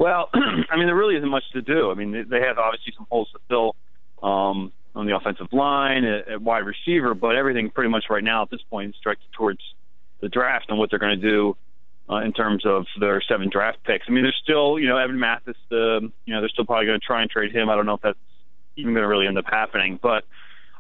Well, I mean, there really isn't much to do. I mean, they have obviously some holes to fill on the offensive line, at wide receiver, but everything pretty much right now at this point is directed towards the draft and what they're going to do in terms of their 7 draft picks. I mean, there's still, Evan Mathis, they're still probably going to try and trade him. I don't know if that's even going to really end up happening. But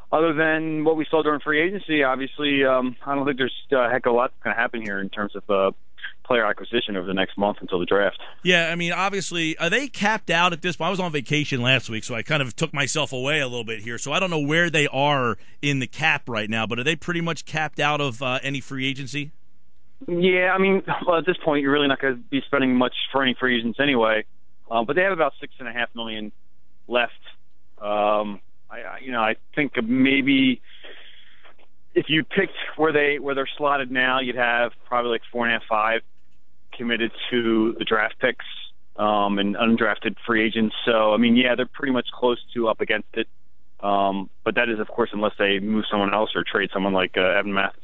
other than what we saw during free agency, obviously, I don't think there's a heck of a lot that's going to happen here in terms of player acquisition over the next month until the draft. Yeah, I mean, obviously, are they capped out at this point? I was on vacation last week, so I kind of took myself away a little bit here. So I don't know where they are in the cap right now, but are they pretty much capped out of any free agency? Yeah, I mean, well, at this point, you're really not going to be spending much for any free agents anyway. But they have about $6.5 million left. I think maybe if you picked where they're slotted now, you'd have probably like 4.5, 5 committed to the draft picks and undrafted free agents. So, I mean, yeah, they're pretty much close to up against it. But that is, of course, unless they move someone else or trade someone like Evan Mathis.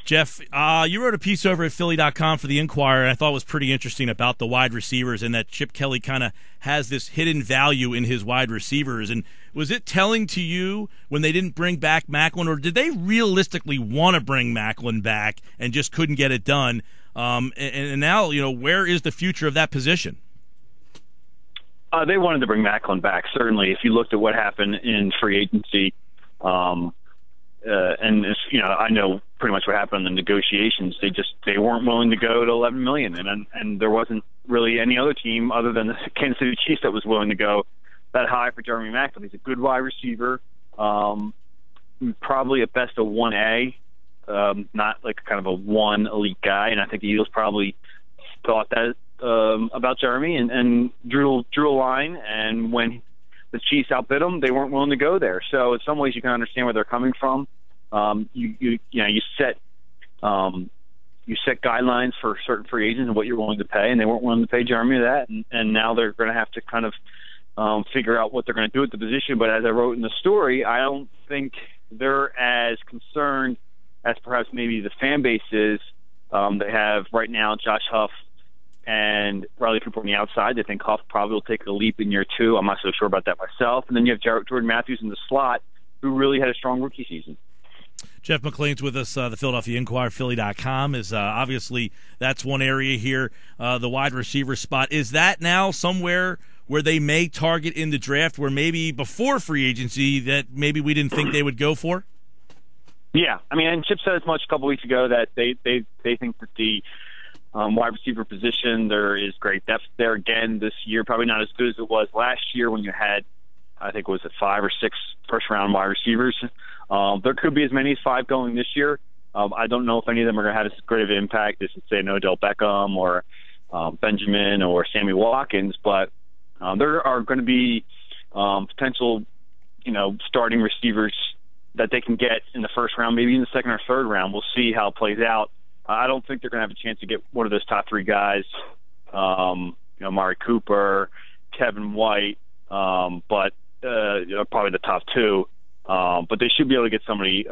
Jeff, you wrote a piece over at Philly.com for the Inquirer, and I thought it was pretty interesting about the wide receivers and that Chip Kelly kind of has this hidden value in his wide receivers. And was it telling to you when they didn't bring back McLane, or did they realistically want to bring McLane back and just couldn't get it done? And now, where is the future of that position? They wanted to bring Macklin back, certainly. If you looked at what happened in free agency, and I know pretty much what happened in the negotiations. They weren't willing to go to $11 million, and there wasn't really any other team other than the Kansas City Chiefs that was willing to go that high for Jeremy Macklin. He's a good wide receiver, probably at best a 1A, not like kind of a 1 elite guy. And I think the Eagles probably thought that about Jeremy and drew a line. And when the Chiefs outbid them, they weren't willing to go there. So in some ways, you can understand where they're coming from. You set guidelines for certain free agents and what you're willing to pay, and they weren't willing to pay Jeremy that, and now they're going to have to kind of figure out what they're going to do with the position. But as I wrote in the story, I don't think they're as concerned as perhaps maybe the fan base is. They have right now Josh Huff and Riley Cooper on the outside. They think Huff probably will take a leap in year 2. I'm not so sure about that myself. And then you have Jordan Matthews in the slot, who really had a strong rookie season. Jeff McLane's with us. The Philadelphia Inquirer, Philly.com is obviously that's one area here. The wide receiver spot, is that now somewhere where they may target in the draft, where maybe before free agency that maybe we didn't think they would go for? Yeah, I mean, and Chip said as much a couple weeks ago that they think that the wide receiver position, there is great depth there again this year. Probably not as good as it was last year when you had, I think, was it 5 or 6 first-round wide receivers. There could be as many as 5 going this year. I don't know if any of them are going to have as great of an impact as, say, an Odell Beckham or Benjamin or Sammy Watkins, but there are going to be potential, starting receivers that they can get in the first round, maybe in the second or third round. We'll see how it plays out. I don't think they're going to have a chance to get one of those top 3 guys, Amari Cooper, Kevin White, but probably the top 2. But they should be able to get somebody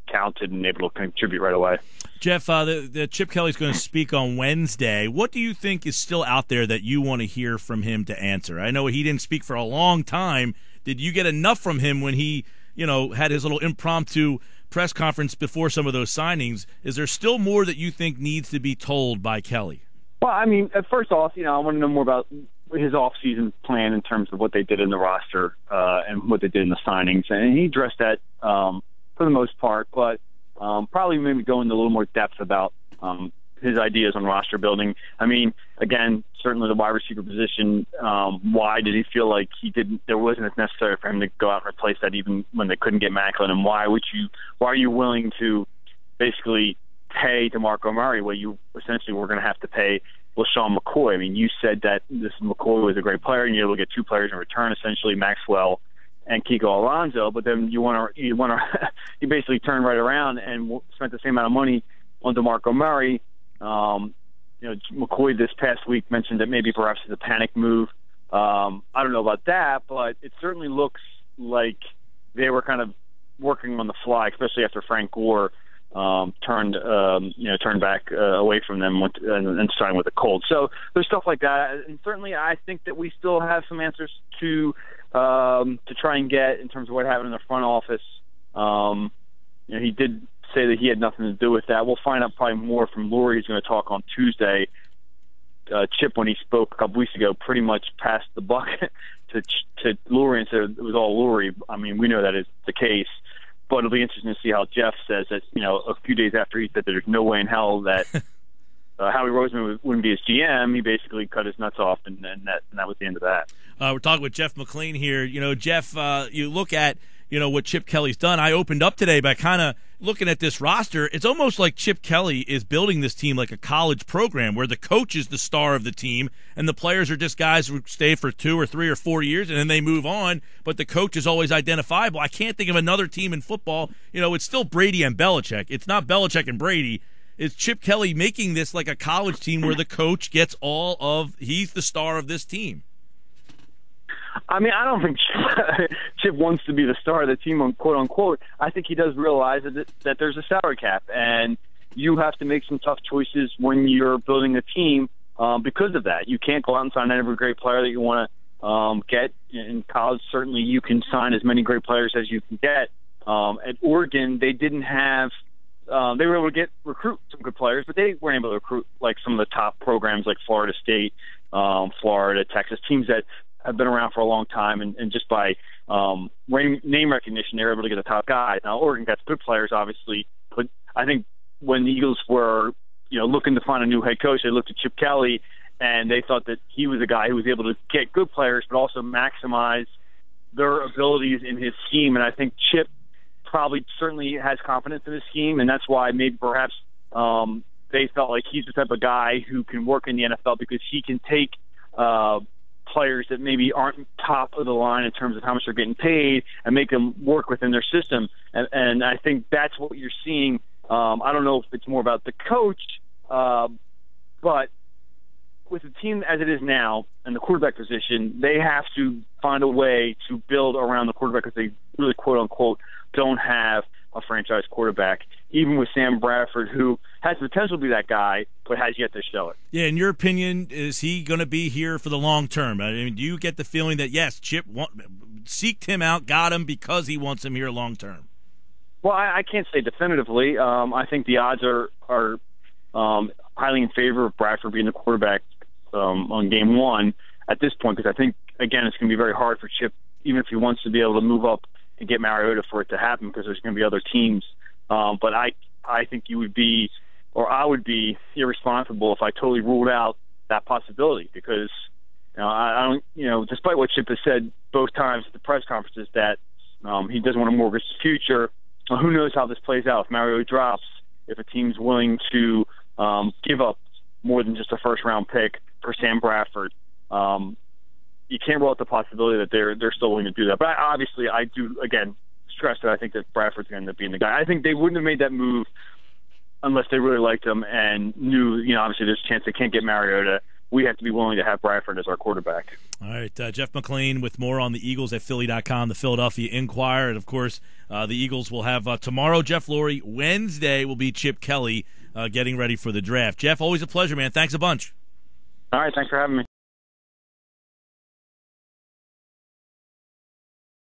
talented and able to contribute right away. Jeff, the Chip Kelly's going to speak on Wednesday. What do you think is still out there that you want to hear from him to answer? I know he didn't speak for a long time. Did you get enough from him when he, had his little impromptu press conference before some of those signings? Is there still more that you think needs to be told by Kelly? Well, I mean, first off, I want to know more about his off-season plan in terms of what they did in the roster and what they did in the signings. And he addressed that for the most part, but probably maybe go into a little more depth about his ideas on roster building. I mean, again, certainly the wide receiver position, why did he feel like there wasn't as necessary for him to go out and replace that even when they couldn't get Macklin? And why are you willing to basically pay DeMarco Murray what you essentially were going to have to pay LaShawn McCoy? I mean, you said that this McCoy was a great player and you're able to get 2 players in return, essentially Maxwell and Kiko Alonso, but then you basically turned right around and spent the same amount of money on DeMarco Murray. McCoy this past week mentioned that maybe perhaps it's a panic move. I don't know about that, but it certainly looks like they were kind of working on the fly, especially after Frank Gore turned back away from them and starting with the Colts. So there's stuff like that, and certainly I think that we still have some answers to try and get in terms of what happened in the front office. He did say that he had nothing to do with that. We'll find out probably more from Lurie. He's going to talk on Tuesday. Chip, when he spoke a couple weeks ago, pretty much passed the buck to Lurie and said it was all Lurie. I mean, we know that is the case, but it'll be interesting to see how Jeff says that. A few days after he said that there's no way in hell that Howie Roseman wouldn't be his GM, he basically cut his nuts off, and that was the end of that. We're talking with Jeff McLane here. Jeff, you look at what Chip Kelly's done. I opened up today by kind of looking at this roster. It's almost like Chip Kelly is building this team like a college program where the coach is the star of the team and the players are just guys who stay for 2 or 3 or 4 years and then they move on, but the coach is always identifiable. I can't think of another team in football. It's still Brady and Belichick. It's not Belichick and Brady. It's Chip Kelly making this like a college team where the coach gets he's the star of this team. I mean, I don't think Chip wants to be the star of the team, quote unquote. I think he does realize that there's a salary cap, and you have to make some tough choices when you're building a team because of that. You can't go out and sign every great player that you want to get. In college, certainly you can sign as many great players as you can get. At Oregon, they didn't have they were able to recruit some good players, but they weren't able to recruit like some of the top programs like Florida State, Florida, Texas, teams that have been around for a long time, and just by name recognition, they were able to get the top guys. Now, Oregon got good players, obviously, but I think when the Eagles were, looking to find a new head coach, they looked at Chip Kelly, and they thought that he was a guy who was able to get good players, but also maximize their abilities in his scheme. And I think Chip probably certainly has confidence in his scheme, and that's why maybe perhaps they felt like he's the type of guy who can work in the NFL because he can take players that maybe aren't top of the line in terms of how much they're getting paid and make them work within their system. And I think that's what you're seeing. I don't know if it's more about the coach, but with the team as it is now and the quarterback position, they have to find a way to build around the quarterback because they really, quote unquote, don't have a franchise quarterback, even with Sam Bradford, who has the potential to be that guy, but has yet to show it. Yeah, in your opinion, is he going to be here for the long term? I mean, do you get the feeling that, yes, Chip seeked him out, got him because he wants him here long term? Well, I can't say definitively. I think the odds are highly in favor of Bradford being the quarterback on game one at this point, because I think, again, it's going to be very hard for Chip, even if he wants to be able to move up and get Mariota for it to happen, because there's going to be other teams. But I think you would be, or I would be, irresponsible if I totally ruled out that possibility, because I don't, despite what Chip has said both times at the press conferences that he doesn't want to mortgage the future. Who knows how this plays out? If Mariota drops, if a team's willing to give up more than just a first-round pick for Sam Bradford, you can't rule out the possibility that they're still willing to do that. But obviously, I do, again, stress that I think that Bradford's going to end up being the guy. I think they wouldn't have made that move unless they really liked him and knew, obviously there's a chance they can't get Mariota. We have to be willing to have Bradford as our quarterback. All right, Jeff McLane with more on the Eagles at Philly.com, the Philadelphia Inquirer. And, of course, the Eagles will have tomorrow Jeff Lurie. Wednesday will be Chip Kelly getting ready for the draft. Jeff, always a pleasure, man. Thanks a bunch. All right, thanks for having me.